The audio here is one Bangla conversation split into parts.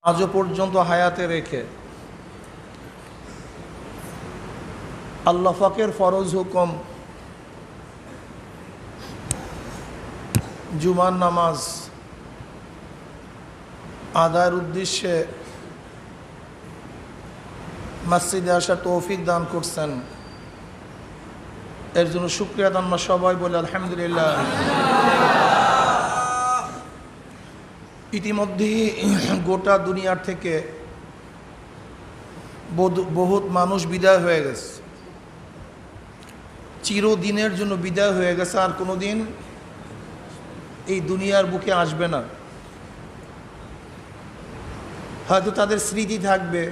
আজও পর্যন্ত হায়াতে রেখে আল্লাহ পাকের ফরজ হুকুম জুমার নামাজ আদায়ের উদ্দেশ্যে মসজিদে আসার তৌফিক দান করছেন। এর জন্য শুকরিয়া আমরা সবাই বলি আলহামদুলিল্লাহ। ইতিমধ্যে গোটা দুনিয়ার থেকে বহুত মানুষ বিদায় হয়ে গেছে, চিরদিনের জন্য বিদায় হয়ে গেছে, আর কোনো দিন এই দুনিয়ার বুকে আসবে না। হয়তো তাদের স্মৃতি থাকবে,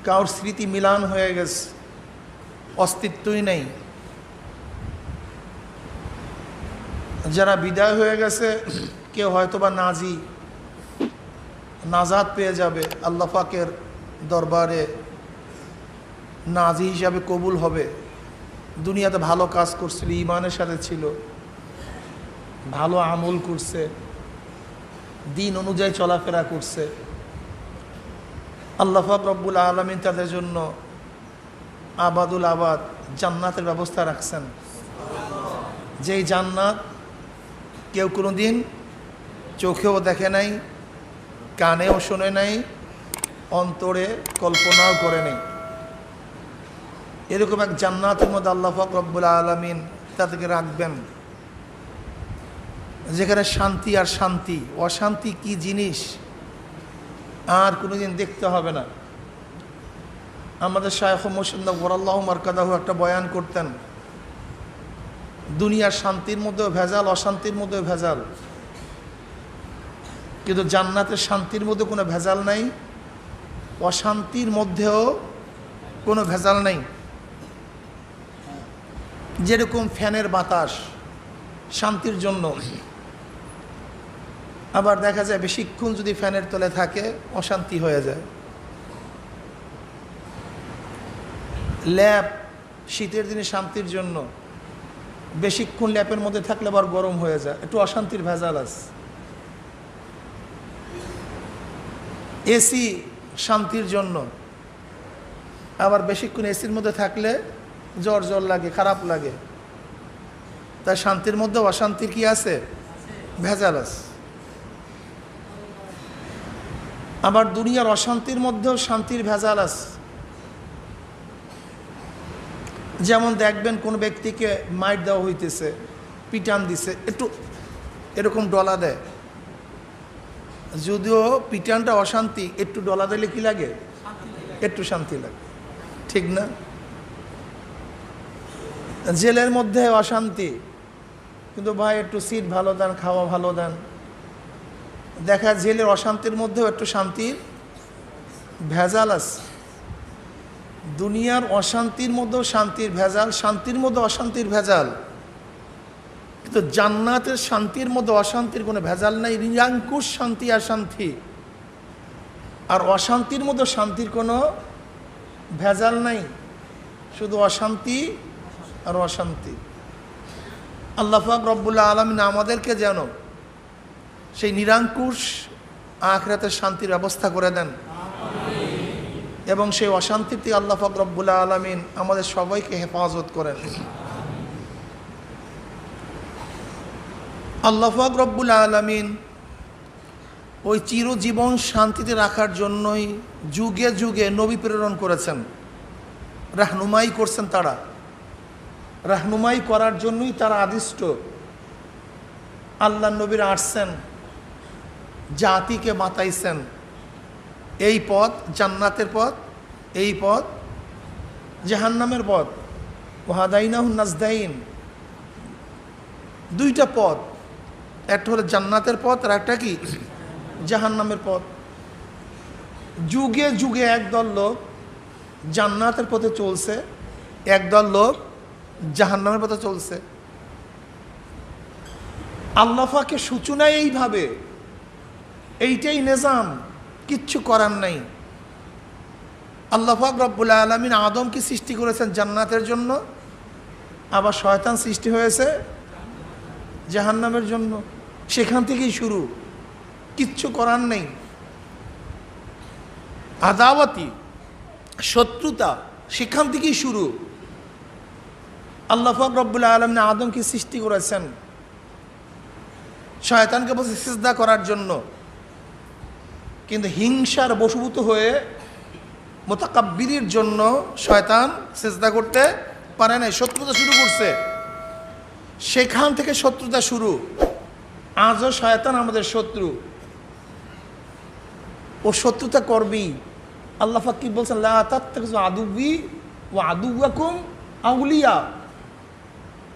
কারোর স্মৃতি মিলান হয়ে গেছে, অস্তিত্বই নেই। যারা বিদায় হয়ে গেছে কেউ হয়তোবা নাজাত পেয়ে যাবে, আল্লাহ পাকের দরবারে নাজি হিসাবে কবুল হবে। দুনিয়াতে ভালো কাজ করছিল, ঈমানের সাথে ছিল, ভালো আমল করছে, দিন অনুযায়ী চলাফেরা করছে। আল্লাহ পাক রব্বুল আলামিন তাদের জন্য আবাদুল আবাদ জান্নাতের ব্যবস্থা রাখছেন, যেই জান্নাত কেউ কোনো দিন চোখেও দেখে নাই, কানেও শোনে নাই, অন্তরে কল্পনাও করে নেই। এরকম এক জান্নাতের মধ্যে আল্লাহ পাক রব্বুল আলামিন তাদেরকে রাখবেন, যেখানে শান্তি আর শান্তি, অশান্তি কি জিনিস আর কোনোদিন দেখতে হবে না। আমাদের শায়খ মুর্শিদ নওয়ারাল্লাহু মারকাদাহু একটা বয়ান করতেন, দুনিয়ার শান্তির মধ্যেও ভেজাল, অশান্তির মধ্যেও ভেজাল, কিন্তু জান্নাতের শান্তির মধ্যে কোনো ভেজাল নাই, অশান্তির মধ্যেও কোনো ভেজাল নাই। যেরকম ফ্যানের বাতাস শান্তির জন্য, আবার দেখা যায় বেশিক্ষণ যদি ফ্যানের তলে থাকে অশান্তি হয়ে যায়। ল্যাপ শীতের দিনে শান্তির জন্য, বেশিক্ষণ ল্যাপের মধ্যে থাকলে আবার গরম হয়ে যায়, একটু অশান্তির ভেজাল আছে। এসি শান্তির জন্য, আবার বেশিক্ষণ এসির মধ্যে থাকলে জ্বর লাগে, খারাপ লাগে। তাই শান্তির মধ্যে অশান্তির কি আছে? ভেজাল আছে। আবার দুনিয়ার অশান্তির মধ্যেও শান্তির ভেজাল আছে। যেমন দেখবেন কোন ব্যক্তিকে মাইর দেওয়া হইতেছে, পিটান দিছে, একটু এরকম ডলা দেয়, যদিও পিটানটা অশান্তি, একটু ডলা দিলে কি লাগে? একটু শান্তি লাগে, ঠিক না? জেলের মধ্যে অশান্তি, কিন্তু ভাই একটু সিট ভালো দেন, খাওয়া ভালো দেন। দেখা জেলের অশান্তির মধ্যেও একটু শান্তির ভেজাল আছে। দুনিয়ার অশান্তির মধ্যেও শান্তির ভেজাল, শান্তির মধ্যে অশান্তির ভেজাল, কিন্তু জান্নাতের শান্তির মধ্যে অশান্তির কোনো ভেজাল নাই। নিরঙ্কুশ শান্তি আর শান্তি, আর অশান্তির মধ্যে শান্তির কোনো ভেজাল নাই, শুধু অশান্তি আর অশান্তি। আল্লাহ পাক রব্বুল আলামিন আমাদেরকে যেন সেই নিরঙ্কুশ আখিরাতের শান্তির ব্যবস্থা করে দেন, এবং সেই অশান্তিতে আল্লাহ পাক রব্বুল আলামিন আমাদের সবাইকে হেফাজত করেন। আল্লাহ পাক রব্বুল আলামিন ওই চিরজীবন শান্তিতে রাখার জন্যই যুগে যুগে নবী প্রেরণ করেছেন, রাহনুমাই করছেন। তারা রাহনুমাই করার জন্যই তারা আদিষ্ট। আল্লাহ নবীরা আসছেন, জাতিকে মাতাইছেন এই পথ জান্নাতের পথ, এই পথ জাহান্নামের পথ। ওয়াহাদাইনাহুন নাজদাইন, দুইটা পথ, একটা হলো জান্নাতের পথ আর একটা কি? জাহান্নামের পথ। যুগে যুগে একদল লোক জান্নাতের পথে চলছে, একদল লোক জাহান্নামের পথে চলছে। আল্লাহ পাকের সূচনায় এইভাবে, এইটাই নিজাম, কিচ্ছু করার নাই। আল্লাহ পাক রব্বুল আলামিন আদমকে সৃষ্টি করেছেন জান্নাতের জন্য, আবার শয়তান সৃষ্টি হয়েছে জাহান্নামের জন্য। সেখান থেকেই শুরু, কিচ্ছু করার নেই। আদাওয়াতি, শত্রুতা সেখান থেকেই শুরু। আল্লাহ পাক রব্বুল আলামিন আদমকে সৃষ্টি করেছেন, শয়তানকে বলছে সিজদা করার জন্য, কিন্তু হিংসার বশীভূত হয়ে মুতাকাব্বিরের জন্য শয়তান সিজদা করতে পারে নাই, শত্রুতা শুরু করছে। সেখান থেকে শত্রুতা শুরু। আজও শয়তান আমাদের শত্রু, ও শত্রুতা করবেই। আল্লাহ পাক কি বলছেন, লা তাত্তাখিযু আদুওয়ি ওয়া আদুওয়াকুম আউলিয়া,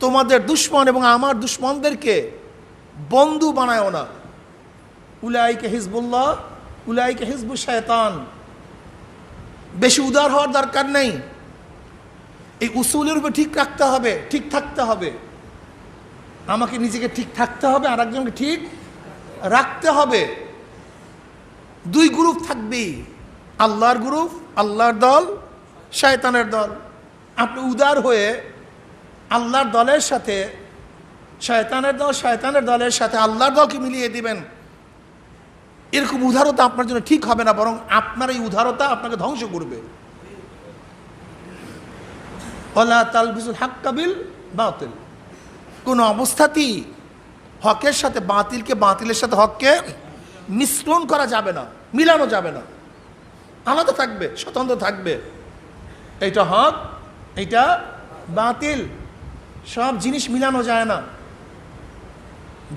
তোমাদের দুশমন এবং আমার দুশমনদেরকে বন্ধু বানায়ও না। উলাইকা হিজবুল্লাহ উলাইকা হিজবুশ শায়তান। বেশি উদার হওয়ার দরকার নেই, এই উসুলের উপর ঠিক রাখতে হবে, ঠিক থাকতে হবে। আমাকে নিজেকে ঠিক থাকতে হবে, আর একজনকে ঠিক রাখতে হবে। দুই গ্রুপ থাকবেই, আল্লাহর গ্রুপ, আল্লাহর দল, শয়তানের দল। আপনি উদার হয়ে আল্লাহর দলের সাথে শয়তানের দল, শয়তানের দলের সাথে আল্লাহর দলকে মিলিয়ে দিবেন, এরকম উদারতা আপনার জন্য ঠিক হবে না, বরং আপনার এই উদারতা আপনাকে ধ্বংস করবে। ওয়ালা তালবিসুল হাক্কা বিল বাতিল, কোনো অবস্থাতেই হকের সাথে বাতিলকে, বাতিলের সাথে হককে মিশ্রণ করা যাবে না, মিলানো যাবে না। আলাদা থাকবে, স্বতন্ত্র থাকবে। এইটা হক, এইটা বাতিল, সব জিনিস মিলানো যায় না।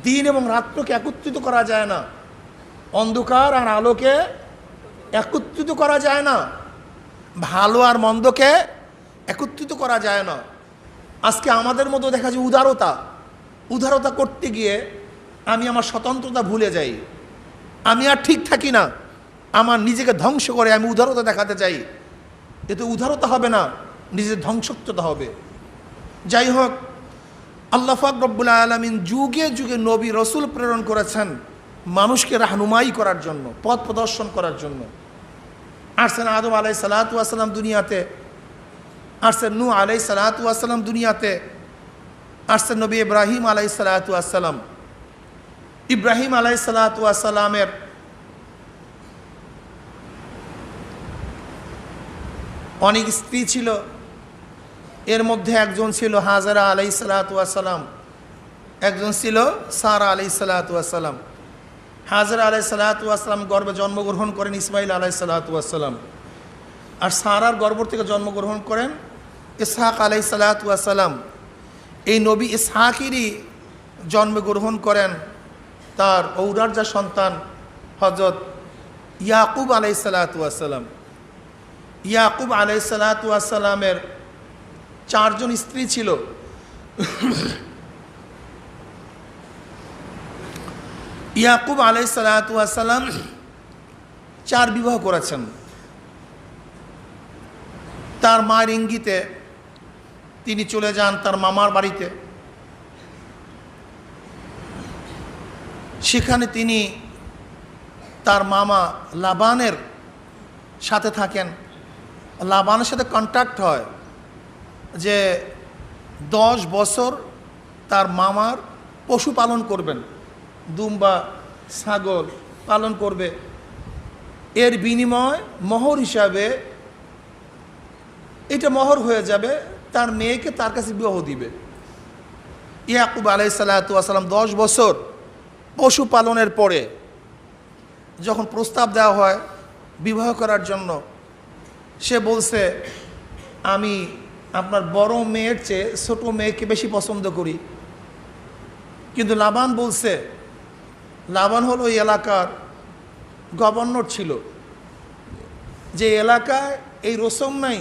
দিন এবং রাত্রকে একত্রিত করা যায় না, অন্ধকার আর আলোকে একত্রিত করা যায় না, ভালো আর মন্দকে একত্রিত করা যায় না। আজকে আমাদের মধ্যে দেখা যায় উদারতা করতে গিয়ে আমি আমার স্বতন্ত্রতা ভুলে যাই, আমি আর ঠিক থাকি না, আমার নিজেকে ধ্বংস করে আমি উদারতা দেখাতে চাই। এতে উদারতা হবে না, নিজের ধ্বংসত্বতা হবে। যাই হোক, আল্লাহ পাক রব্বুল আলামিন যুগে যুগে নবী রসুল প্রেরণ করেছেন মানুষকে রাহনুমাই করার জন্য, পথ প্রদর্শন করার জন্য। আসছেন আদম আলাইহিস সালাতু ওয়াস সালাম দুনিয়াতে, আসছেন নূহ আলাইহিস সালাতু ওয়াস সালাম দুনিয়াতে, আসছেন নবী ইব্রাহিম আলাইহিস সালাতু ওয়াস সালাম। ইব্রাহিম আলাইহিস সালাতু ওয়াস সালামের অনেক স্ত্রী ছিল, এর মধ্যে একজন ছিল হাজারা আলাইহিস সালাতু ওয়াস সালাম, একজন ছিল সারা আলাইহিস সালাতু ওয়াস সালাম। হাজারা আলাইহিস সালাতু ওয়াস সালাম গর্ভে জন্মগ্রহণ করেন ইসমাইল আলাইহিস সালাতু ওয়াস সালাম, আর সারার গর্ভ থেকে জন্মগ্রহণ করেন ইসহাক আলাইহিস সালাতু ওয়াস সালাম। এই নবী ইসহাকেরই জন্মগ্রহণ করেন তার ঔরারজা সন্তান হযরত ইয়াকুব আলাইহিস সালাতু ওয়াস সালাম। ইয়াকুব আলাইহিস সালাতু ওয়াস সালামের 4 জন স্ত্রী ছিল। ইয়াকুব আলাইহিস সালাতু ওয়াস সালাম 4 বিবাহ করেছেন। তার মায়ের ইঙ্গিতে তিনি চলে যান তার মামার বাড়িতে। সেখানে তিনি তার মামা লাবানের সাথে থাকেন। লাবানের সাথে কন্ট্যাক্ট হয় যে 10 বছর তার মামার পশু পালন করবেন, দুম্বা ছাগল পালন করবে, এর বিনিময় মোহর হিসাবে এটা মোহর হয়ে যাবে, তার মেয়েকে তার কাছে বিবাহ দিবে। ইয়াকুব আলাইহিস সালাতু ওয়াস সালাম 10 বছর পশু পালনের পরে যখন প্রস্তাব দেওয়া হয় বিবাহ করার জন্য, সে বলছে আমি আপনার বড় মেয়ের চেয়ে ছোট মেয়েকে বেশি পছন্দ করি। কিন্তু লাবান বলছে, লাবান হলো ওই এলাকার গভর্নর ছিল, যে এলাকায় এই রসম নাই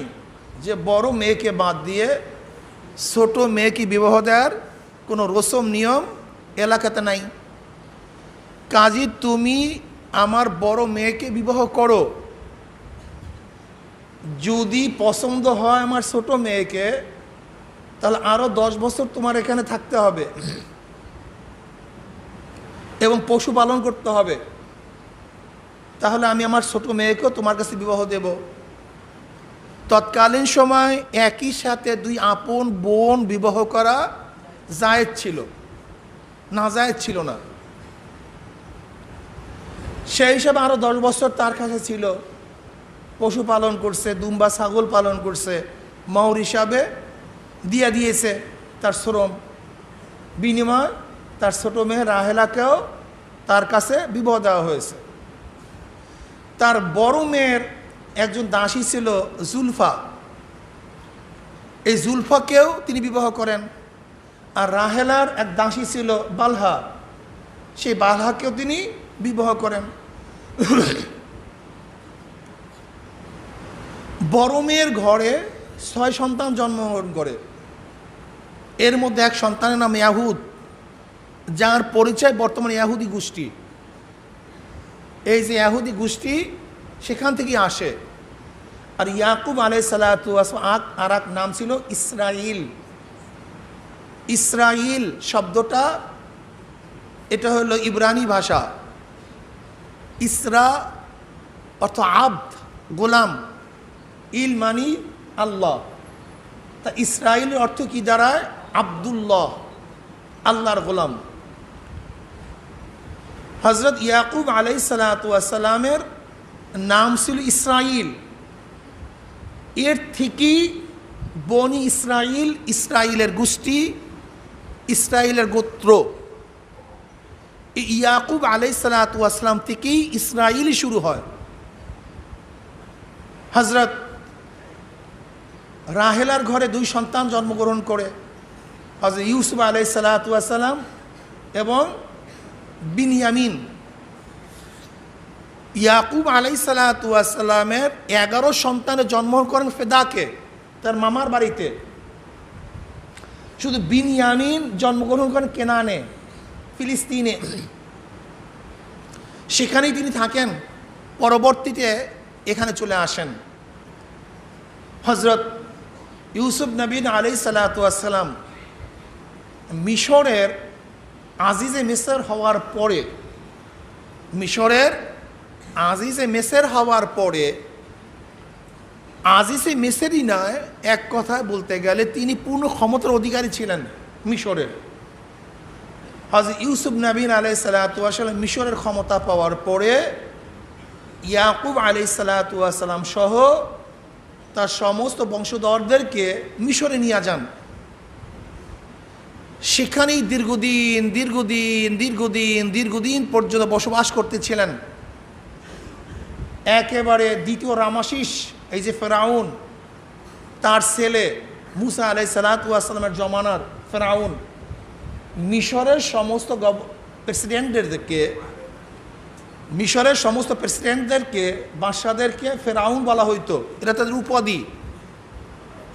যে বড় মেয়েকে বাদ দিয়ে ছোট মেয়েকে বিবাহ দেওয়ার কোনো রসম নিয়ম এলাকাতে নাই। কাজী তুমি আমার বড় মেয়েকে বিবাহ করো, যদি পছন্দ হয় আমার ছোট মেয়েকে তাহলে আরও 10 বছর তোমার এখানে থাকতে হবে এবং পশু পালন করতে হবে, তাহলে আমি আমার ছোট মেয়েকেও তোমার কাছে বিবাহ দেব। তৎকালীন সময় একই সাথে 2 আপন বোন বিবাহ করা জায়েজ ছিল, না জায়েজ ছিল না। সেই হিসাবে আরও 10 বছর তার কাছে ছিল। পশু পালন করছে, দুম্বা ছাগল পালন করছে, মাউর হিসাবে দিয়েছে তার শ্রম। বিনিময় তার ছোট মেয়ে রাহেলাকেও তার কাছে বিবাহ দেওয়া হয়েছে। তার বড় মেয়ের একজন দাসী ছিল জুলফা, এই জুলফাকেও তিনি বিবাহ করেন। আর রাহেলার এক দাসী ছিল বালহা, সেই বালহাকেও তিনি বিবাহ করেন। বড় মেয়ের ঘরে 6 সন্তান জন্মগ্রহণ করে। এর মধ্যে এক সন্তানের নাম ইয়াহুদ, যার পরিচয় বর্তমানে ইয়াহুদি গোষ্ঠী। এই যে ইয়াহুদি গোষ্ঠী সেখান থেকে আসে। আর ইয়াকুব আলাইহিস সালাতু ওয়াস সালাম আর এক নাম ছিল ইসরাইল। ইসরাইল শব্দটা এটা হলো ইব্রানি ভাষা। ইসরা অর্থ আব্দ, গোলাম, ইল মানি আল্লাহ। তা ইসরাইলের অর্থ কি দাঁড়ায়? আব্দুল্লাহ, আল্লাহর গোলাম। হযরত ইয়াকুব আলাইহিস সালাতু ওয়াস সালামের নাম ছিল ইসরাইল। এর থেকেই বনি ইসরাইল, ইসরাইলের গোষ্ঠী, ইসরাইলের গোত্র। ইয়াকুব আলাইহিস সালাতু ওয়াস সালাম থেকেই ইসরাইল শুরু হয়। হযরত রাহেলার ঘরে 2 সন্তান জন্মগ্রহণ করে, হযরত ইউসুফ আলাইহিস সালাতু ওয়াস সালাম এবং বিনিয়ামিন। ইয়াকুব আলাইহিস সালাতু ওয়াস সালামের 11 সন্তানের জন্মগ্রহণ করেন ফেদাকে, তার মামার বাড়িতে। শুধু বিনিয়ামিন জন্মগ্রহণ করেন কেনানে, ফিলিস্তিনে। সেখানেই তিনি থাকেন, পরবর্তীতে এখানে চলে আসেন। হযরত ইউসুফ নবী আলাইহিস সালাতু ওয়াস সালাম মিশরের আজিজে মিসর হওয়ার পরে, মিশরের আজিজে মিসর হওয়ার পরে, আজিজে মিসরই নয়, এক কথায় বলতে গেলে তিনি পূর্ণ ক্ষমতার অধিকারী ছিলেন মিশরের। হযরত ইউসুফ নবী আলাইহিস সালাতু ওয়াস সালাম মিশরের ক্ষমতা পাওয়ার পরে ইয়াকুব আলাইহিস সালাতু ওয়াস সালাম সহ তার সমস্ত বংশধরদেরকে মিশরে নিয়ে যান। সেখানেই দীর্ঘদিন পর্যন্ত বসবাস করতেছিলেন। একেবারে দ্বিতীয় রামাসিস, এই যে ফেরাউন, তার ছেলে মুসা আলাইহিস সালাতু ওয়াস সালামের জমানার ফেরাউন মিশরের সমস্ত প্রেসিডেন্টদেরকে, বাদশাদেরকে ফেরাউন বলা হইতো, এটা তাদের উপাধি।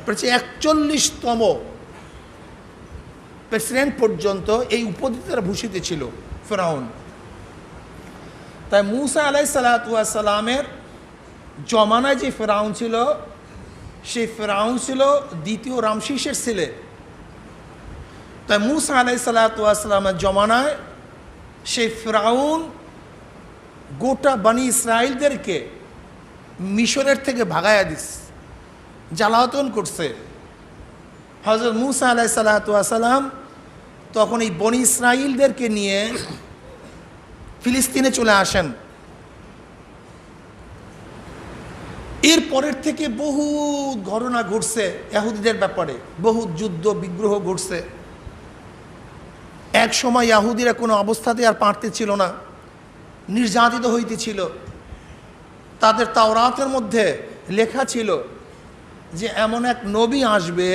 41তম প্রেসিডেন্ট পর্যন্ত এই উপাধিতে তারা ভূষিত ছিল ফেরাউন। তাই মুসা আলাইহিস সালাতু ওয়াস সালামের জমানায় যে ফেরাউন ছিল, সেই ফেরাউন ছিল দ্বিতীয় রামসিসের ছেলে। তাই মুসা আলাইহিস সালাতু ওয়াস সালামের জমানায় সেই ফেরাউন গোটা বনি ইসরাইলদেরকে মিশরের থেকে ভাগায়া দিস, জ্বালাতন করছে। হযরত মুসা আলাইহিস সালাতু ওয়াস সালাম তখন এই বনি ইসরাইলদেরকে নিয়ে ফিলিস্তিনে চলে আসেন। এরপরের থেকে বহু ঘটনা ঘটছে ইহুদিদের ব্যাপারে, বহু যুদ্ধ বিগ্রহ ঘটছে। এক সময় ইহুদিরা কোনো অবস্থাতে আর পারতেছিল না, নির্যাতিত হইতেছিল। তাদের তাওরাতের মধ্যে লেখা ছিল যে এমন এক নবী আসবে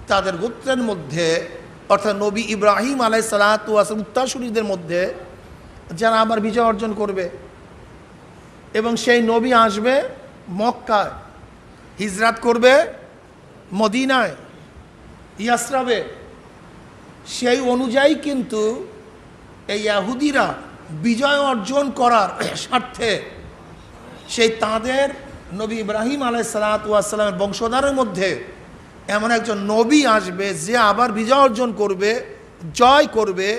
তাদের গোত্রের মধ্যে, অর্থাৎ নবী ইব্রাহিম আলাইহিস সালাতু ওয়াস সালাম উত্তরসূরিদের মধ্যে, যারা আবার বিজয় অর্জন করবে। এবং সেই নবী আসবে মক্কায়, হিজরাত করবে মদিনায়, ইয়াসরাবে। সেই অনুযায়ী কিন্তু এই ইহুদিরা বিজয় অর্জন করার স্বার্থে সেই তাদের নবী ইব্রাহিম আলাইহিস সালাতু ওয়াস সালামের বংশধরের মধ্যে এমন একজন নবী আসবে যে আবার বিজয় অর্জন করবে, জয় করবে।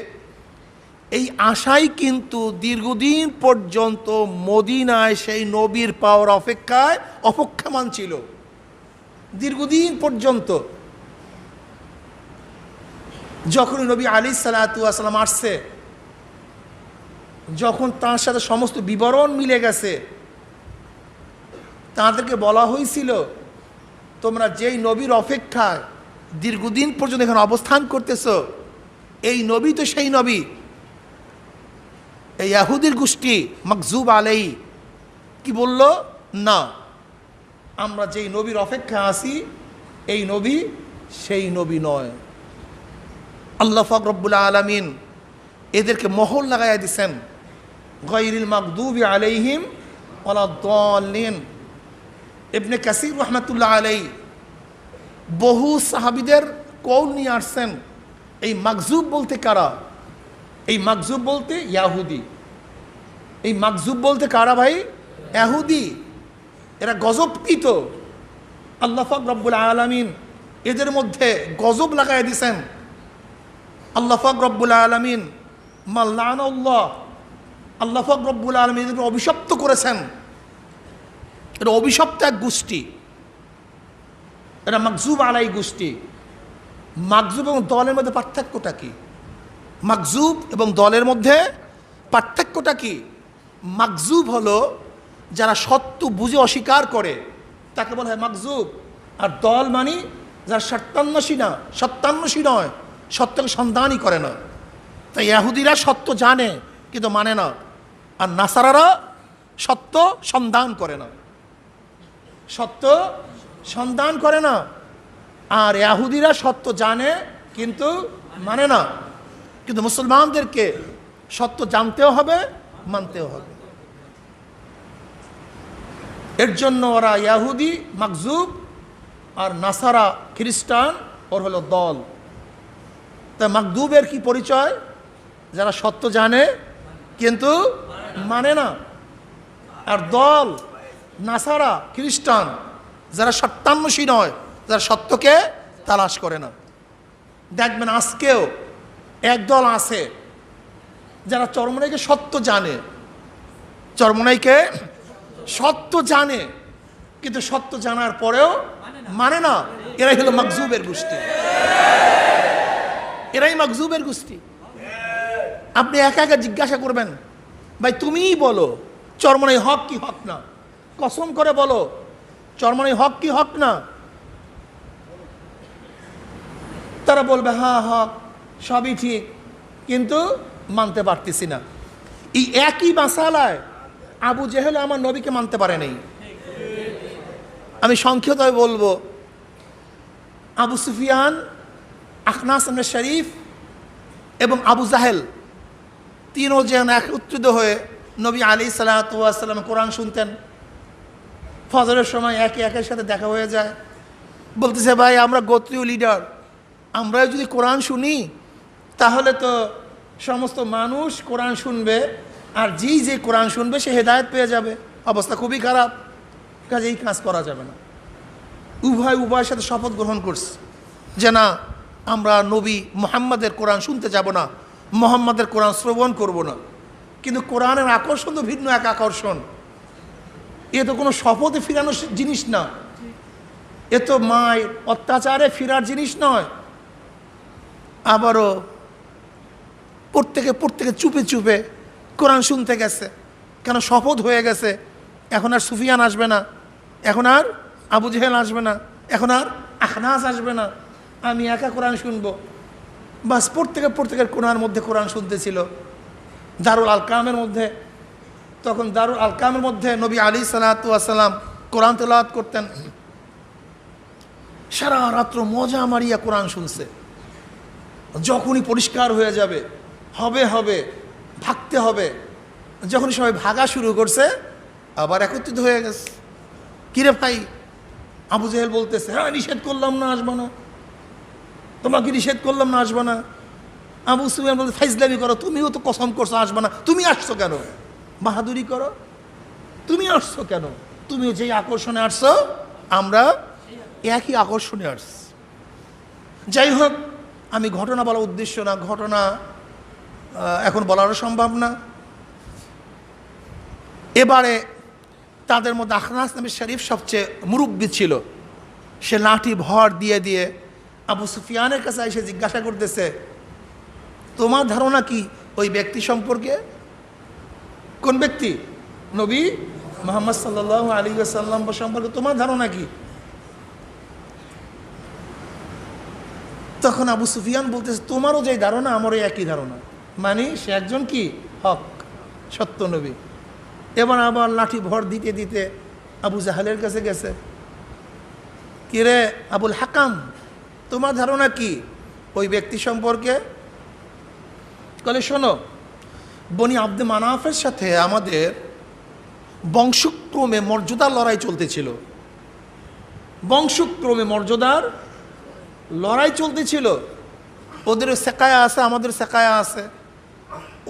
এই আশাই কিন্তু দীর্ঘদিন পর্যন্ত মদিনায় সেই নবীর পাওয়ার অপেক্ষায় অপেক্ষমান ছিল, দীর্ঘদিন পর্যন্ত। যখন নবী আলাইহিস সালাতু ওয়াস সালাম আসছে, যখন তার সাথে সমস্ত বিবরণ মিলে গেছে, তাদেরকে বলা হয়েছিল তোমরা যেই নবীর অপেক্ষায় দীর্ঘদিন পর্যন্ত এখানে অবস্থান করতেছ, এই নবী তো সেই নবী। এই ইহুদির গোষ্ঠী মাকজুব আলাই কি বলল, না, আমরা যেই নবীর অপেক্ষা আছি এই নবী সেই নবী নয়। আল্লাহ পাক রব্বুল আলামিন এদেরকে মোহর লাগাইয়া দিছেন, গায়রিল মাগদুবি আলাইহিম ওয়ালাদ-দাল্লিন। ইবনে কাসির রহমাতুল্লাহ আলাইহি বহু সাহাবীদের কওল নিয়ে আসছেন, এই মাকজুব বলতে কারা? এই মাকজুব বলতে ইয়াহুদি। এই মাকজুব বলতে কারা ভাই? ইহুদি। এরা গজবকৃত। আল্লাহ পাক রব্বুল আলামিন এদের মধ্যে গজব লাগাই দিয়েছেন। আল্লাহ পাক রব্বুল আলামিন মাল্লানাল্লাহ, আল্লাহ পাক রব্বুল আলামিন এদের অভিশপ্ত করেছেন। এটা অভিশপ্ত এক গোষ্ঠী, এটা মাকজুব আলাই গোষ্ঠী। মাকজুব এবং দলের মধ্যে পার্থক্যটা কি? মাকজুব এবং দলের মধ্যে পার্থক্যটা কি? মাকজুব হলো যারা সত্য বুঝে অস্বীকার করে, তাকে বলা হয় মাকজুব। আর দল মানে যারা সত্যান্বেষী নয়, সত্যকে সন্ধানই করে না। তাই ইহুদিরা সত্য জানে কিন্তু মানে না, আর নাসারারা সত্য সন্ধান করে না, সত্য সন্ধান করে না। আর ইহুদিরা সত্য জানে কিন্তু মানে না। কিন্তু মুসলমানদেরকে সত্য জানতেও হবে, মানতেও হবে। এর জন্য ওরা ইহুদি মাকজুব, আর নাসারা খ্রিস্টান ওর হলো দল। তা মাকদুবের কি পরিচয়? যারা সত্য জানে কিন্তু মানে না। আর দল নাসারা খ্রিস্টান যারা সত্যান্বেষী নয়, যারা সত্যকে তালাশ করে না। দেখবেন আজকেও একদল আছে যারা চরমোনাইকে সত্য জানে, চরমোনাইকে সত্য জানে কিন্তু সত্য জানার পরেও মানে না। এরাই হলো মাকজুবের গোষ্ঠী, এরাই মাকজুবের গোষ্ঠী। আপনি একা একা জিজ্ঞাসা করবেন, ভাই তুমিই বলো চরমোনাই হক কি হক না, কসম করে বলো চরমোনাই হক কি হক না। তারা বলবে হ্যাঁ হক, সবই ঠিক, কিন্তু মানতে পারতেছি না। এই একই মাসালায় আবু জেহেল আমার নবীকে মানতে পারে নাই। আমি সংক্ষেপে বলবো, আবু সুফিয়ান, আখনাস ইবনে শরীফ এবং আবু জাহেল তিনজন একত্রিত হয়ে নবী আলাইহিসসালাতু ওয়াস সালাম কোরআন শুনতেন। ফজরের সময় একে একের সাথে দেখা হয়ে যায়, বলতেছে ভাই আমরা গোত্রীয় লিডার, আমরা যদি কোরআন শুনি তাহলে তো সমস্ত মানুষ কোরআন শুনবে, আর যে কোরআন শুনবে সে হেদায়েত পেয়ে যাবে। অবস্থা খুবই খারাপ, কাজে এই কাজ করা যাবে না। উভয়ের সাথে শপথ গ্রহণ করছে যে না, আমরা নবী মুহাম্মাদের কোরআন শুনতে যাব না, মুহাম্মাদের কোরআন শ্রবণ করব না। কিন্তু কোরআনের আকর্ষণ তো ভিন্ন এক আকর্ষণ। এ তো কোনো শপথে ফিরানোর জিনিস না, এ তো মায়ের অত্যাচারে ফিরার জিনিস নয়। আবারও প্রত্যেকে চুপে চুপে কোরআন শুনতে গেছে, কেন শপথ হয়ে গেছে। এখন আর সুফিয়ান আসবে না, এখন আর আবু জেহেল আসবে না, এখন আর আখনাস আসবে না, আমি একা কোরআন শুনবো। বাস প্রত্যেকের কোরআনের মধ্যে কোরআন শুনতেছিল। দারুল আলকামের মধ্যে, তখন দারুল আলকামের মধ্যে নবী আলাইহিসসালাতু ওয়াস সালাম কোরআন তেলাওয়াত করতেন। সারা রাত্র মজা মারিয়া কোরআন শুনছে। যখনই পরিষ্কার হয়ে যাবে, হবে ভাগতে হবে, যখনই সবাই ভাগা শুরু করছে আবার একত্রিত হয়ে গেছে। কিরে ভাই? আবু জেহেল বলতেছে হ্যাঁ নিষেধ করলাম না আসবো না, তোমাকে নিষেধ করলাম না আসবো না। আবু সুফিয়ান বলতে ফাইজলামি করো, তুমিও তো কসম করছো আসবো না, তুমি আসছো কেন? বাহাদুরি করো, তুমি আসছো কেন? তুমিও যেই আকর্ষণে আসছো আমরা একই আকর্ষণে আসছি। যাই হোক, আমি ঘটনা বলা উদ্দেশ্য না, ঘটনা এখন বলারও সম্ভব না। এবারে তাদের মধ্যে আখনাস নামে শরীফ সবচেয়ে মুরব্বী ছিল। সে লাঠি ভর দিয়ে আবু সুফিয়ানের কাছে এসে জিজ্ঞাসা করতেছে, তোমার ধারণা কি ওই ব্যক্তি সম্পর্কে? কোন ব্যক্তি? নবী মুহাম্মদ সাল্লাল্লাহু আলাইহি ওয়াসাল্লাম সম্পর্কে তোমার ধারণা কি? তখন আবু সুফিয়ান বলতেছে, তোমারও যে ধারণা আমারও একই ধারণা, মানে সে একজন কি হক সত্য নবী। এবার আবার লাঠি ভর দিতে দিতে আবু জাহালের কাছে গেছে, কিরে আবুল হাকাম, তোমার ধারণা কি ওই ব্যক্তি সম্পর্কে? বলে, শোনো, বনি আব্দে মানাফের সাথে আমাদের বংশক্রমে মর্যাদার লড়াই চলতেছিল, বংশক্রমে মর্যাদার লড়াই চলতেছিল। ওদেরও সেকায়া আছে, আমাদের সেকায়া আছে,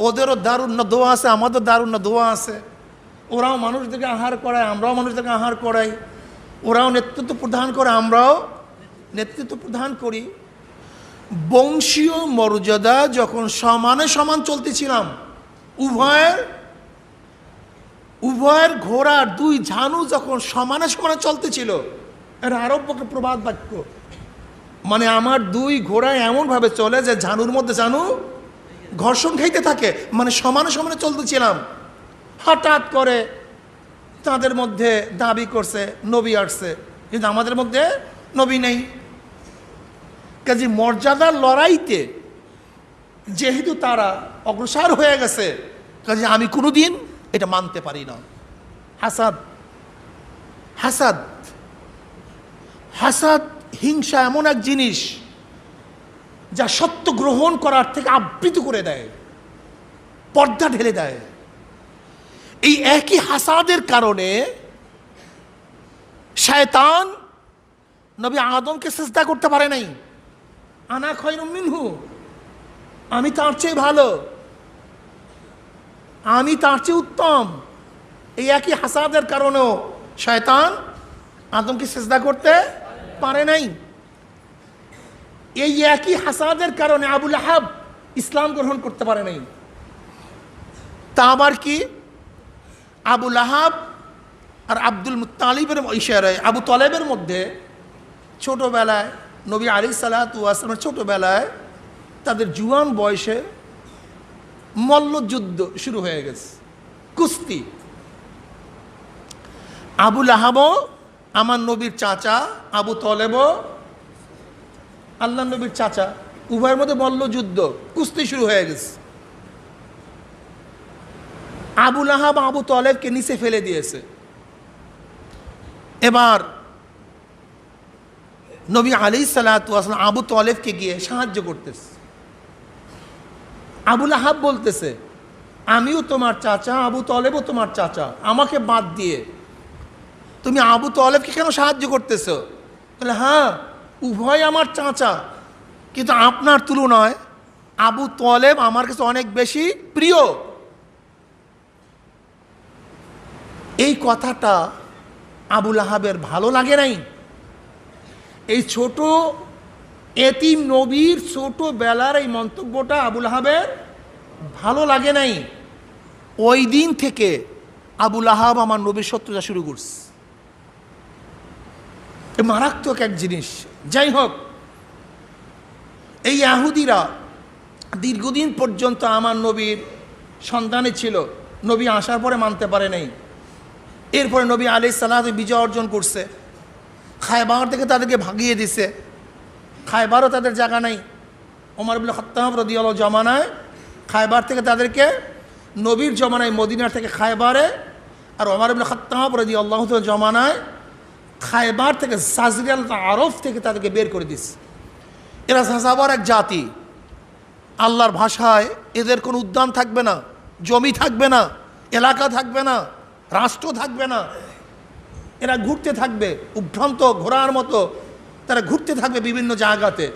ওদেরও দারুণ দোয়া আছে, আমাদের দারুণ দোয়া আছে। ওরাও মানুষদেরকে আহার করায়, আমরাও মানুষদেরকে আহার করাই। ওরাও নেতৃত্ব প্রদান করে, আমরাও নেতৃত্ব প্রদান করি। বংশীয় মর্যাদা যখন সমানে সমান চলতেছিলাম, উভয়ের ঘোড়ার দুই ঝানু যখন সমানে সমানে চলতেছিল, এটা আরব প্রবাদ বাক্য, মানে আমার দুই ঘোড়া এমনভাবে চলে যে ঝানুর মধ্যে ঝানু ঘর্ষণ খাইতে থাকে, মানে সমানে সমানে চলতেছিলাম। হঠাৎ করে তাদের মধ্যে দাবি করছে নবী আসছে, কিন্তু আমাদের মধ্যে নবী নেই। কাজে মর্যাদার লড়াইতে যেহেতু তারা অগ্রসর হয়ে গেছে, কাজে আমি কোনোদিন এটা মানতে পারি না। হাসাদ হাসাদ হাসাদ হিংসা এমন এক জিনিস যা সত্য গ্রহণ করার থেকে আবৃত করে দেয়, পর্দা ঢেলে দেয়। এই একই হাসাদের কারণে শয়তান নবী আদমকে সিজদা করতে পারে নাই। আনা খায়রুম মিনহু, আমি তার চেয়ে ভালো, আমি তার চেয়ে উত্তম। এই একই হাসাদের কারণেও শয়তান আদমকে সিজদা করতে পারে নাই। এই একই হাসাদের কারণে আবু লাহাব ইসলাম গ্রহণ করতে পারে নাই। তা আবার কি, আবু লাহাব আর আব্দুল মুত্তালিবের ইশারায় আবু তলেবের মধ্যে ছোটবেলায় নবী আলাইহিস সালাতু ওয়াস সালামের ছোটবেলায় তাদের জুয়ান বয়সে মল্লযুদ্ধ শুরু হয়ে গেছে, কুস্তি। আবু লাহাবও আমার নবীর চাচা, আবু তলেবও আল্লাহ নবীর চাচা, উভয়ের মধ্যে মল্লযুদ্ধ, কুস্তি শুরু হয়ে গেছে। আবু লাহাব আবু তলেবকে নিচে ফেলে দিয়েছে। এবার নবী আলাইহিস সালাতু ওয়াস সালাম আবু তলেবকে গিয়ে সাহায্য করতেছে। আবু লাহাব বলতেছে, আমিও তোমার চাচা, আবু তলেবও তোমার চাচা, আমাকে বাদ দিয়ে তুমি আবু তলেবকে কেন সাহায্য করতেছো? বলে, হ্যাঁ, উভয় আমার চাচা, কিন্তু আপনার তুলনায় আবু তলেব আমার কাছে অনেক বেশি প্রিয়। এই কথাটা আবু লাহাবের ভালো লাগে নাই। এই ছোট এতিম নবীর ছোটবেলার এই মন্তব্যটা আবু লাহাবের ভালো লাগে নাই। ওই দিন থেকে আবু লাহাব আমার নবীর শত্রুতা শুরু করছে। মারাত্মক এক জিনিস। যাই হোক, এই ইহুদিরা দীর্ঘদিন পর্যন্ত আমার নবীর সন্তানে ছিল, নবী আসার পরে মানতে পারে নাই। এরপরে নবী আলাইহিস সালাতু বিজয় অর্জন করছে, খায়বার থেকে তাদেরকে ভাগিয়ে দিছে। খায়বারও তাদের জায়গা নাই। ওমর ইবনে খাত্তাব রাদিয়াল্লাহু জমানায় খায়বার থেকে তাদেরকে, নবীর জমানায় মদিনার থেকে খায়বারে, আর ওমর ইবনে খাত্তাব রাদিয়াল্লাহু জমানায় খায়বার থেকে জাজরিয়াল আরব থেকে তাদেরকে বের করে দিচ্ছে। এরা সাহাবার এক জাতি, আল্লাহর ভাষায় এদের কোনো উদ্যান থাকবে না, জমি থাকবে না, এলাকা থাকবে না, রাষ্ট্র থাকবে না। এরা ঘুরতে থাকবে, উভ্রান্ত ঘোড়ার মতো তারা ঘুরতে থাকবে বিভিন্ন জায়গাতে।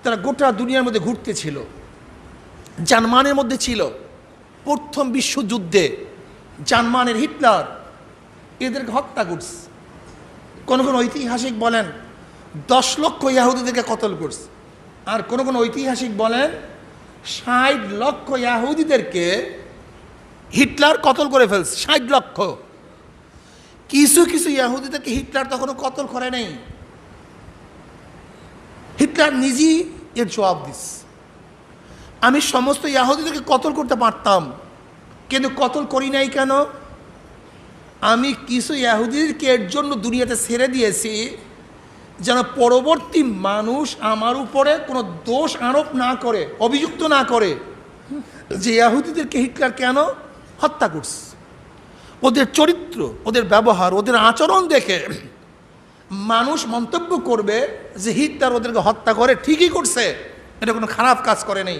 তারা গোটা দুনিয়ার মধ্যে ঘুরতে ছিল। জার্মানির মধ্যে ছিল প্রথম বিশ্বযুদ্ধে জার্মানির হিটলার এদেরকে হত্যা করছে। কোনো কোনো ঐতিহাসিক বলেন 10 লক্ষ ইহুদিদেরকে কতল করছে, আর কোনো কোনো ঐতিহাসিক বলেন 60 লক্ষ ইহুদিদেরকে হিটলার কতল করে ফেলছে। 60 লক্ষ। কিছু কিছু ইহুদিদেরকে হিটলার তখনও কতল করে নাই। হিটলার নিজেই এর জবাব দিস, আমি সমস্ত ইহুদিদেরকে কতল করতে পারতাম, কিন্তু কতল করি নাই কেন? আমি কিছু ইহুদিকে এর জন্য দুনিয়াতে ছেড়ে দিয়েছি যেন পরবর্তী মানুষ আমার উপরে কোনো দোষ আরোপ না করে, অভিযুক্ত না করে যে ইহুদিদেরকে হিটলার কেন হত্যা করছে। ওদের চরিত্র, ওদের ব্যবহার, ওদের আচরণ দেখে মানুষ মন্তব্য করবে যে হিটলার ওদেরকে হত্যা করে ঠিকই করছে, এটা কোনো খারাপ কাজ করে নেই।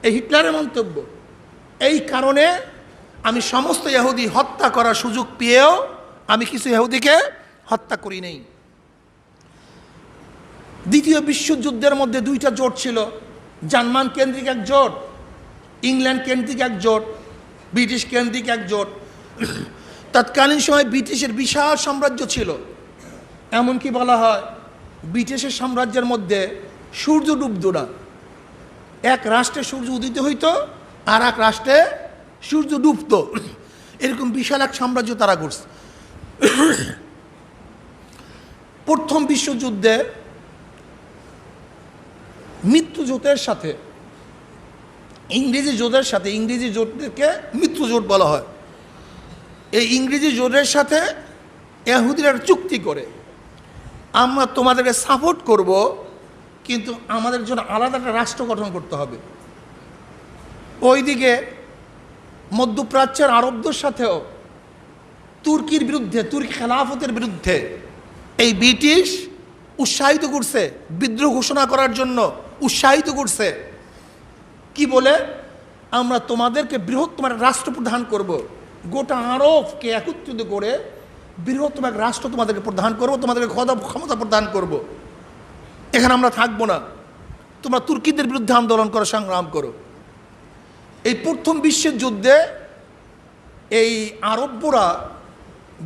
এই হিটলারের মন্তব্য। এই কারণে আমি সমস্ত ইহুদি হত্যা করার সুযোগ পেয়েও আমি কিছু ইহুদিকে হত্যা করি নেই। দ্বিতীয় বিশ্বযুদ্ধের মধ্যে দুইটা জোট ছিল, জার্মান কেন্দ্রিক এক জোট, ইংল্যান্ড কেন্দ্রিক এক জোট, ব্রিটিশ কেন্দ্রিক এক জোট। তৎকালীন সময় ব্রিটিশের বিশাল সাম্রাজ্য ছিল, এমনকি বলা হয় ব্রিটিশের সাম্রাজ্যের মধ্যে সূর্য ডুবতো না। এক রাষ্ট্রে সূর্য উদিত হইতো, আর এক রাষ্ট্রে সূর্য ডুবতো, এরকম বিশাল এক সাম্রাজ্য তারা করছে। প্রথম বিশ্বযুদ্ধে মিত্রজোটের সাথে ইংরেজি জোটের সাথে, ইংরেজি জোটকে মিত্রজোট বলা হয়, এই ইংরেজি জোটের সাথে ইহুদিরা চুক্তি করে আমরা তোমাদেরকে সাপোর্ট করব, কিন্তু আমাদের জন্য আলাদা একটা রাষ্ট্র গঠন করতে হবে। ওইদিকে মধ্যপ্রাচ্যের আরবদের সাথেও তুর্কির বিরুদ্ধে, তুর্কি খেলাফতের বিরুদ্ধে এই ব্রিটিশ উৎসাহিত করছে, বিদ্রোহ ঘোষণা করার জন্য উৎসাহিত করছে। কি বলে? আমরা তোমাদেরকে বৃহত্তম এক রাষ্ট্র প্রদান করব, গোটা আরবকে একত্রিত করে বৃহত্তম এক রাষ্ট্র তোমাদেরকে প্রদান করব, তোমাদেরকে ক্ষমতা প্রদান করব, এখানে আমরা থাকবো না, তোমরা তুর্কিদের বিরুদ্ধে আন্দোলন করো, সংগ্রাম করো। এই প্রথম বিশ্বের যুদ্ধে এই আরবরা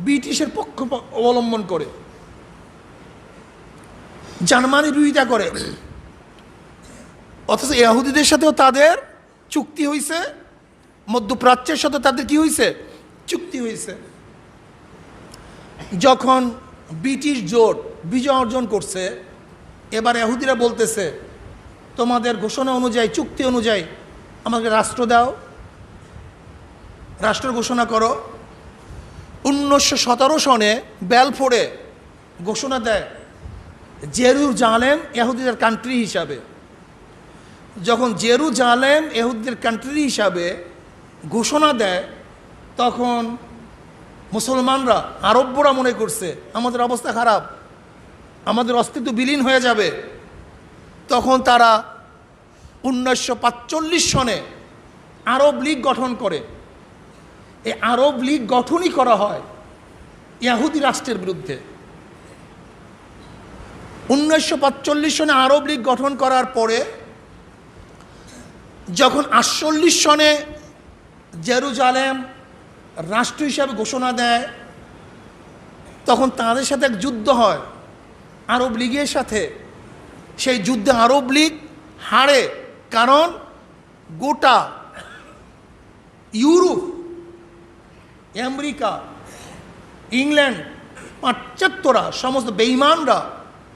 ব্রিটিশের পক্ষ অবলম্বন করে, জার্মানির বিরোধিতা করে, অথচ ইহুদিদের সাথেও তাদের চুক্তি হয়েছে, মধ্যপ্রাচ্যের সাথে তাদের কি হয়েছে? চুক্তি হয়েছে। যখন ব্রিটিশ জোট বিজয় অর্জন করছে, এবার ইহুদিরা বলতেছে তোমাদের ঘোষণা অনুযায়ী, চুক্তি অনুযায়ী আমাকে রাষ্ট্র দাও, রাষ্ট্র ঘোষণা করো। 1917 সনে বেলফোরে ঘোষণা দেয় জেরুজালেম ইহুদিদের কান্ট্রি হিসাবে। যখন জেরুজালেম ইহুদিদের কান্ট্রি হিসাবে ঘোষণা দেয়, তখন মুসলমানরা, আরবরা মনে করছে আমাদের অবস্থা খারাপ, আমাদের অস্তিত্ব বিলীন হয়ে যাবে। তখন তারা 1945 সনে আরব লীগ গঠন করে। এই আরব লীগ গঠনই করা হয় ইহুদি রাষ্ট্রের বিরুদ্ধে। 1945 সনে আরব লীগ গঠন করার পরে যখন 48 সনে জেরুজালেম রাষ্ট্র হিসাবে ঘোষণা দেয়, তখন তাদের সাথে এক যুদ্ধ হয় আরব লীগের সাথে। সেই যুদ্ধে আরব লীগ হারে, কারণ গোটা ইউরোপ, আমেরিকা, ইংল্যান্ড, পাশ্চাত্যরা, সমস্ত বেঈমানরা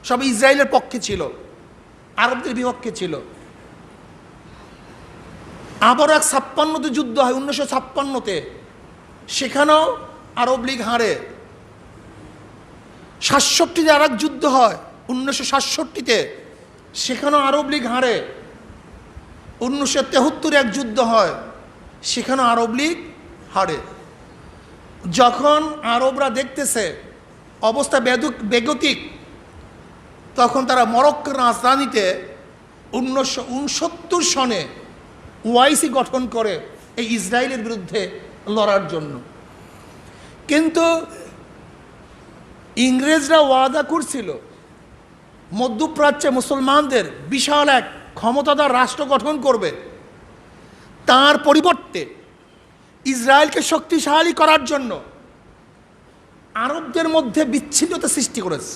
সব ইসরায়েলের পক্ষে ছিল, আরবদের বিপক্ষে ছিল। আবার এক 56তে যুদ্ধ হয়, 1956-তে, সেখানেও আরব লীগ হারে। 67-তে আর এক যুদ্ধ হয় 1967-তে, সেখানেও আরব লীগ হারে। 1973 এক যুদ্ধ হয়, সেখানেও আরব লীগ হারে। যখন আরবরা দেখতেছে অবস্থা বেগতিক, তখন তারা মরক্কোর রাজধানীতে 1969 সনে ওআইসি গঠন করে এই ইসরায়েলের বিরুদ্ধে লড়ার জন্য। কিন্তু ইংরেজরা ওয়াদা করছিল মধ্যপ্রাচ্যে মুসলমানদের বিশাল এক ক্ষমতাধর রাষ্ট্র গঠন করবে, তার পরিবর্তে ইসরায়েলকে শক্তিশালী করার জন্য আরবদের মধ্যে বিচ্ছিন্নতা সৃষ্টি করেছে,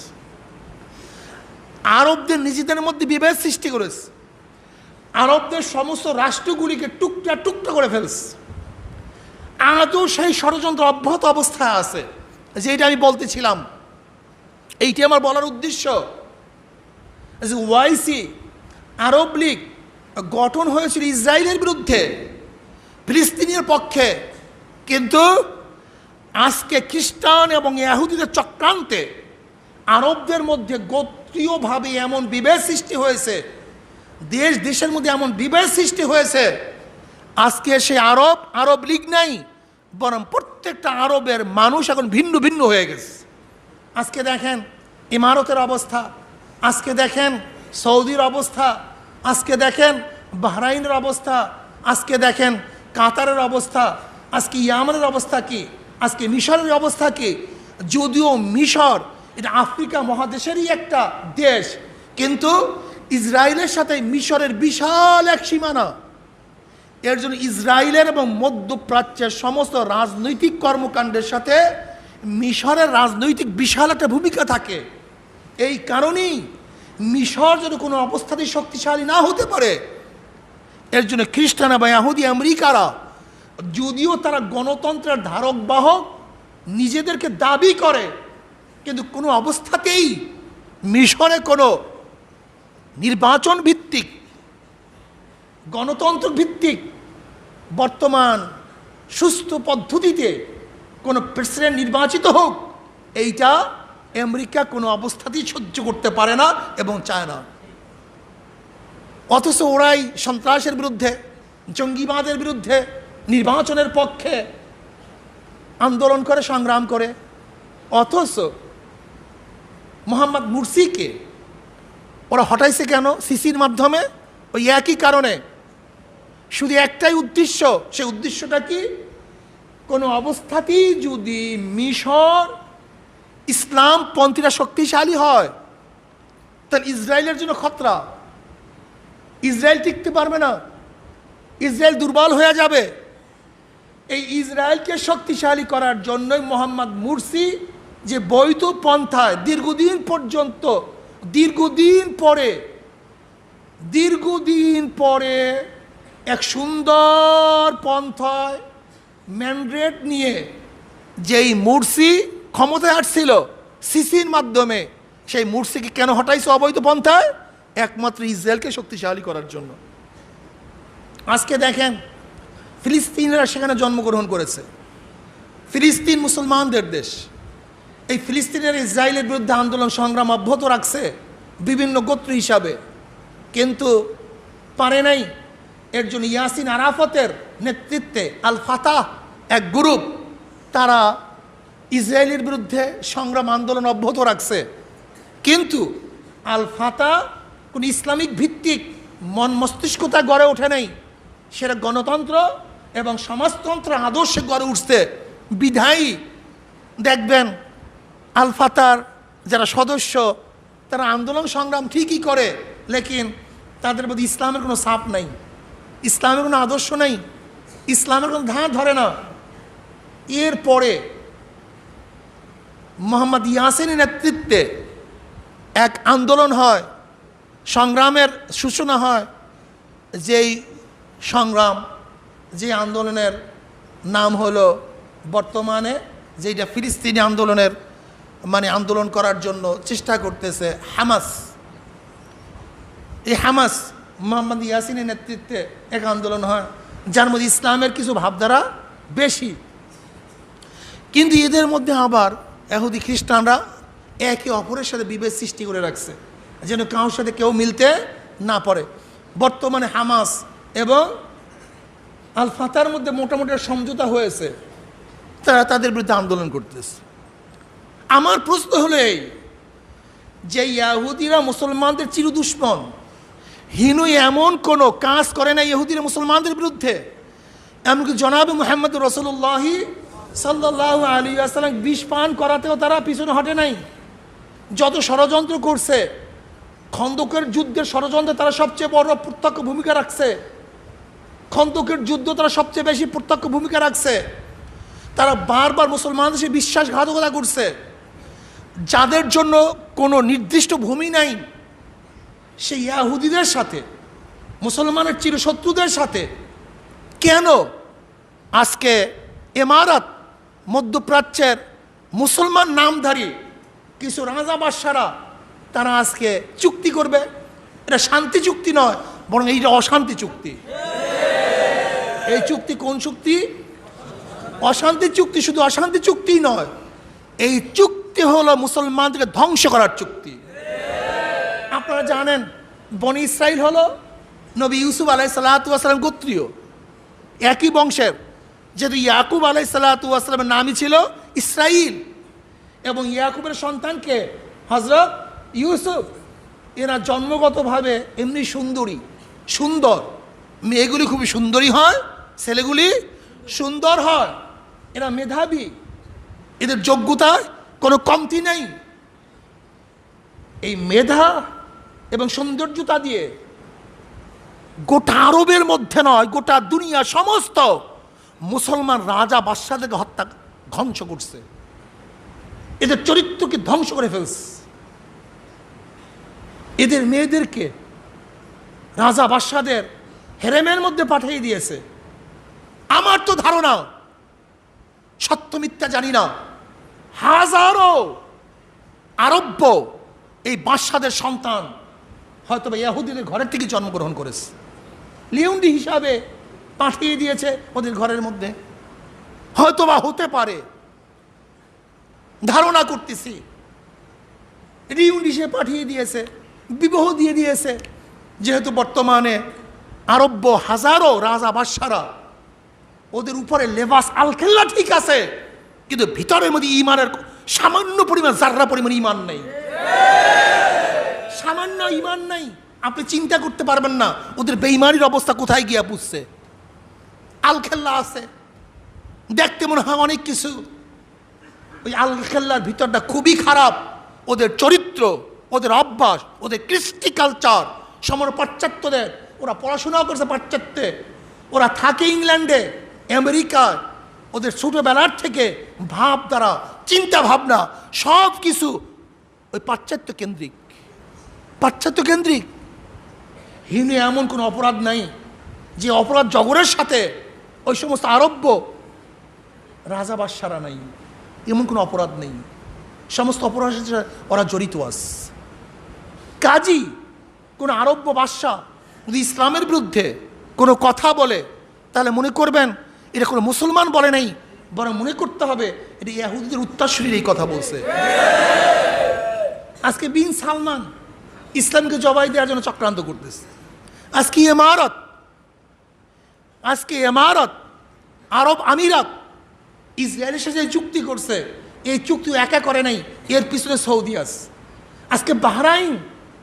আরবদের নিজেদের মধ্যে বিভেদ সৃষ্টি করেছে, আরবদের সমস্ত রাষ্ট্রগুলিকে টুকরা টুকরা করে ফেলছে। আদৌ সেই ষড়যন্ত্র অব্যাহত অবস্থায় আছে, যেটা আমি বলতেছিলাম। এইটি আমার বলার উদ্দেশ্য যে ওআইসি, আরব লীগ গঠন হয়েছিল ইসরায়েলের বিরুদ্ধে, ফিলিস্তিনের পক্ষে, কিন্তু আজকে খ্রিস্টান এবং ইহুদিদের চক্রান্তে আরবদের মধ্যে গোত্রীয়ভাবে এমন বিভেদ সৃষ্টি হয়েছে, দেশ দেশের মধ্যে এমন বিভেদ সৃষ্টি হয়েছে, আজকে সে আরব লীগ নাই, বরং প্রত্যেকটা আরবের মানুষ এখন ভিন্ন ভিন্ন হয়ে গেছে। আজকে দেখেন ইমারতের অবস্থা, আজকে দেখেন সৌদির অবস্থা, আজকে দেখেন বাহরাইনের অবস্থা, আজকে দেখেন কাতারের অবস্থা, আজকে ইয়ামানের অবস্থা কি, আজকে মিশরের অবস্থা কি। যদিও মিশর এটা আফ্রিকা মহাদেশেরই একটা দেশ, কিন্তু ইসরায়েলের সাথে মিশরের বিশাল এক সীমানা। এর জন্য ইসরায়েলের এবং মধ্যপ্রাচ্যের সমস্ত রাজনৈতিক কর্মকাণ্ডের সাথে মিশরের রাজনৈতিক বিশাল একটা ভূমিকা থাকে। এই কারণেই মিশর যদি কোনো অবস্থাতেই শক্তিশালী না হতে পারে, এর জন্য খ্রিস্টান বা ইহুদি আমেরিকারা, যদিও তারা গণতন্ত্রের ধারক বাহক নিজেদেরকে দাবি করে, কিন্তু কোনো অবস্থাতেই মিশরে কোনো নির্বাচন ভিত্তিক, গণতন্ত্র ভিত্তিক বর্তমান সুস্থ পদ্ধতিতে কোনো প্রেসিডেন্ট নির্বাচিত হোক, এইটা আমেরিকা কোনো অবস্থাতেই সহ্য করতে পারে না এবং চায় না। অথচ ওরাই সন্ত্রাসের বিরুদ্ধে, জঙ্গিবাদের বিরুদ্ধে, নির্বাচনের পক্ষে আন্দোলন করে, সংগ্রাম করে। অথচ মোহাম্মদ মুরসিকে ওরা হটাইছে কেন? সিসির মাধ্যমে, ওই একই কারণে, শুধু একটাই উদ্দেশ্য। সেই উদ্দেশ্যটা কি? কোনো অবস্থাতেই যদি মিশর ইসলামপন্থীরা শক্তিশালী হয়, তাহলে ইসরায়েলের জন্য খতরা। ইসরায়েল টিকতে পারবে না, ইসরায়েল দুর্বল হয়ে যাবে। এই ইসরায়েলকে শক্তিশালী করার জন্যই মোহাম্মদ মুরসি যে বৈধ পন্থায় দীর্ঘদিন পর্যন্ত, দীর্ঘদিন পরে এক সুন্দর পন্থায় ম্যান্ডেট নিয়ে যেই মুরসি ক্ষমতায় আসছিল সিসির মাধ্যমে, সেই মুরসিকে কেন হটাইছে অবৈধ পন্থায়? একমাত্র ইসরায়েলকে শক্তিশালী করার জন্য। আজকে দেখেন ফিলিস্তিনিরা সেখানে জন্মগ্রহণ করেছে, ফিলিস্তিন মুসলমানদের দেশ। এই ফিলিস্তিনের ইসরায়েলের বিরুদ্ধে আন্দোলন সংগ্রাম অব্যাহত রাখছে বিভিন্ন গোত্র হিসাবে, কিন্তু পারে নাই। এর জন্য ইয়াসিন আরাফাতের নেতৃত্বে আল ফাতাহ এক গ্রুপ, তারা ইসরায়েলের বিরুদ্ধে সংগ্রাম আন্দোলন অব্যাহত রাখছে। কিন্তু আল ফাতাহ কোন ইসলামিক ভিত্তিক মন মস্তিষ্কতা গড়ে ওঠে নাই, সেটা গণতন্ত্র এবং সমাজতন্ত্র আদর্শে গড়ে উঠছে। বিধায়ী দেখবেন আল ফাতার যারা সদস্য, তারা আন্দোলন সংগ্রাম ঠিকই করে, লেকিন তাদের মধ্যে ইসলামের কোনো ছাপ নাই, ইসলামের কোনো আদর্শ নাই, ইসলামের কোনো ধার ধরে না। এরপরে মোহাম্মদ ইয়াসিনের নেতৃত্বে এক আন্দোলন হয়, সংগ্রামের সূচনা হয়। যেই সংগ্রাম, যে আন্দোলনের নাম হলো বর্তমানে যেটা ফিলিস্তিনি আন্দোলনের আন্দোলন করার জন্য চেষ্টা করতেছে হামাস। এই হামাস মোহাম্মদ ইয়াসিনের নেতৃত্বে এক আন্দোলন হয়, যার মধ্যে ইসলামের কিছু ভাবধারা বেশি। কিন্তু এদের মধ্যে আবার ইহুদি খ্রিস্টানরা একে অপরের সাথে বিভেদ সৃষ্টি করে রাখছে, যেন কারোর সাথে কেউ মিলতে না পারে। বর্তমানে হামাস এবং আল ফাতার মধ্যে মোটামুটি সমঝোতা হয়েছে, তারা তাদের বিরুদ্ধে আন্দোলন করতেছে। আমার প্রশ্ন হলো এই, যে ইহুদিরা মুসলমানদের চিরদুশ্মন, হিনু এমন কোনো কাজ করে না ইহুদিরা মুসলমানদের বিরুদ্ধে। এমনকি জনাবে মুহাম্মদ রাসূলুল্লাহ সাল্লাল্লাহু আলাইহি ওয়াসাল্লাম বিষ পান করাতেও তারা পিছনে হটে নাই। যত ষড়যন্ত্র করছে, খন্দকের যুদ্ধের ষড়যন্ত্রে তারা সবচেয়ে বড় প্রত্যক্ষ ভূমিকা রাখছে। খন্দকের যুদ্ধ তারা সবচেয়ে বেশি প্রত্যক্ষ ভূমিকা রাখছে। তারা বারবার মুসলমানদের সাথে বিশ্বাসঘাতকতা করছে, যাদের জন্য কোনো নির্দিষ্ট ভূমি নাই, সেই ইহুদিদের সাথে, মুসলমানের চিরশত্রুদের সাথে। কেন আজকে ইমারত, মধ্যপ্রাচ্যের মুসলমান নামধারী কিছু রাজা বাদশারা তারা আজকে চুক্তি করবে? এটা শান্তি চুক্তি নয়, বরং এইটা অশান্তি চুক্তি। এই চুক্তি কোন চুক্তি? অশান্তি চুক্তি শুধু অশান্তি চুক্তি নয়, এই চুক্তি হলো মুসলমানদেরকে ধ্বংস করার চুক্তি। আপনারা জানেন বনি ইসরাইল হলো নবী ইউসুফ আলাইহিসসালাতু ওয়াসসালাম গোত্রীয়, একই বংশের। যেহেতু ইয়াকুব আলাইহিসসালাতু ওয়াসসালামের নামই ছিল ইসরাইল এবং ইয়াকুবের সন্তানকে হযরত ইউসুফ, এরা জন্মগতভাবে এমনি সুন্দর, মেয়েগুলি খুবই সুন্দরী হয়, ছেলেগুলি সুন্দর হয়, এরা মেধাবী, এদের যোগ্যতায় কোনো কমতি নেই। এই মেধা এবং সৌন্দর্যতা দিয়ে গোটা আরবের মধ্যে নয়, গোটা দুনিয়া সমস্ত মুসলমান রাজা বাদশাদেরকে ধ্বংস করছে, এদের চরিত্রকে ধ্বংস করে ফেলছে। এদের মেয়েদেরকে রাজা বাদশাদের হেরেমের মধ্যে পাঠিয়ে দিয়েছে। আমার তো ধারণা, সত্য মিথ্যা জানি না, হাজারো আরব্য এই বাদশাদের সন্তান হয়তো বা ইহুদিদের ঘরের থেকে জন্মগ্রহণ করেছে, লিউন্ডি হিসাবে পাঠিয়ে দিয়েছে ওদের ঘরের মধ্যে, হয়তো বা হতে পারে, ধারণা করতেছি লিউন্ডি হিসেবে পাঠিয়ে দিয়েছে, বিবাহ দিয়ে দিয়েছে। যেহেতু বর্তমানে আরব্য হাজারো রাজা বাদশারা, ওদের উপরে লেবাস আলখেল্লা ঠিক আছে, কিন্তু ভিতরের মধ্যে ইমানের সামান্য পরিমাণ, জাররা পরিমাণ ইমান নেই, সামান্য ইমান নাই। আপনি চিন্তা করতে পারবেন না ওদের বেঈমানির অবস্থা কোথায় গিয়া পুষছে। আলখেল্লা আছে, দেখতে মনে হয় অনেক কিছু, ওই আলখেল্লার ভিতরটা খুবই খারাপ। ওদের চরিত্র, ওদের অভ্যাস, ওদের কৃষ্টি কালচার সমর পাশ্চাত্যদের, ওরা পড়াশোনাও করছে পাশ্চাত্যে, ওরা থাকে ইংল্যান্ডে, আমেরিকায়, ওদের ছোটোবেলার থেকে ভাব দ্বারা চিন্তা ভাবনা সব কিছু ওই পাশ্চাত্য কেন্দ্রিক। হিন্দু এমন কোনো অপরাধ নাই যে অপরাধ জগরের সাথে ওই সমস্ত আরব্য রাজা বাদশারা নাই, এমন কোনো অপরাধ নেই, সমস্ত অপরাধের সাথে ওরা জড়িত আছে। কাজী কোনো আরব্য বাদশা যদি ইসলামের বিরুদ্ধে কোনো কথা বলে, তাহলে মনে করবেন এটা কোনো মুসলমান বলে নাই, বরং মনে করতে হবে এটা ইহুদিদের উত্তরসূরির এই কথা বলছে। আজকে বিন সালমান ইসলামকে জবাই দেওয়ার জন্য চক্রান্ত করতেছে। আজকে ইমারত আরব আমিরাত ইসরায়েলের সাথে চুক্তি করছে, এই চুক্তি একা করে নাই, এর পিছনে সৌদি আছে। আজকে বাহরাইন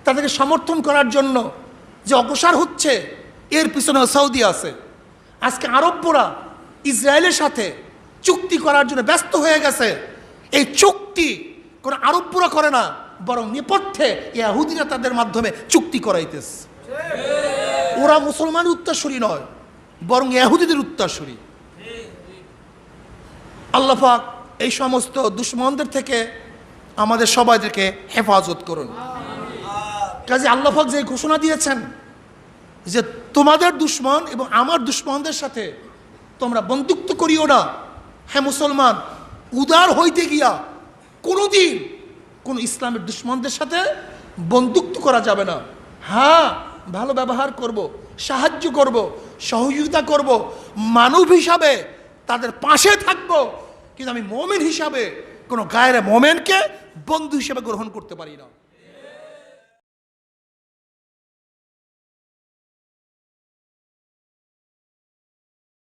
তাদেরকে সমর্থন করার জন্য যে অগ্রসর হচ্ছে, এর পিছনে সৌদি আছে। আজকে আরব্যরা ইসরায়েলের সাথে চুক্তি করার জন্য ব্যস্ত হয়ে গেছে। এই চুক্তি কোনো আরব্যরা করে না, বরং নেপথ্যে ইহুদিরা তাদের মাধ্যমে চুক্তি করাইতেছে। ওরা মুসলমান উত্তরসূরি নয়, বরং ইহুদিদের উত্তরসূরি। আল্লাহ পাক এই সমস্ত দুশমনদের থেকে আমাদের সবাইদেরকে হেফাজত করুন। কাজে আল্লাহ পাক যে ঘোষণা দিয়েছেন যে তোমাদের দুশমন এবং আমার দুশমনদের সাথে তোমরা বন্ধুত্ব করিও না। হ্যাঁ মুসলমান, উদার হইতে গিয়া কোনোদিন কোন ইসলামের দুশমনদের সাথে বন্ধুত্ব করা যাবে না। হ্যাঁ, ভালো ব্যবহার করব, সাহায্য করব, সহযোগিতা করব, মানব হিসাবে তাদের পাশে থাকব, কিন্তু আমি মোমেন হিসাবে কোনো গায়ের মোমেনকে বন্ধু হিসেবে গ্রহণ করতে পারি না।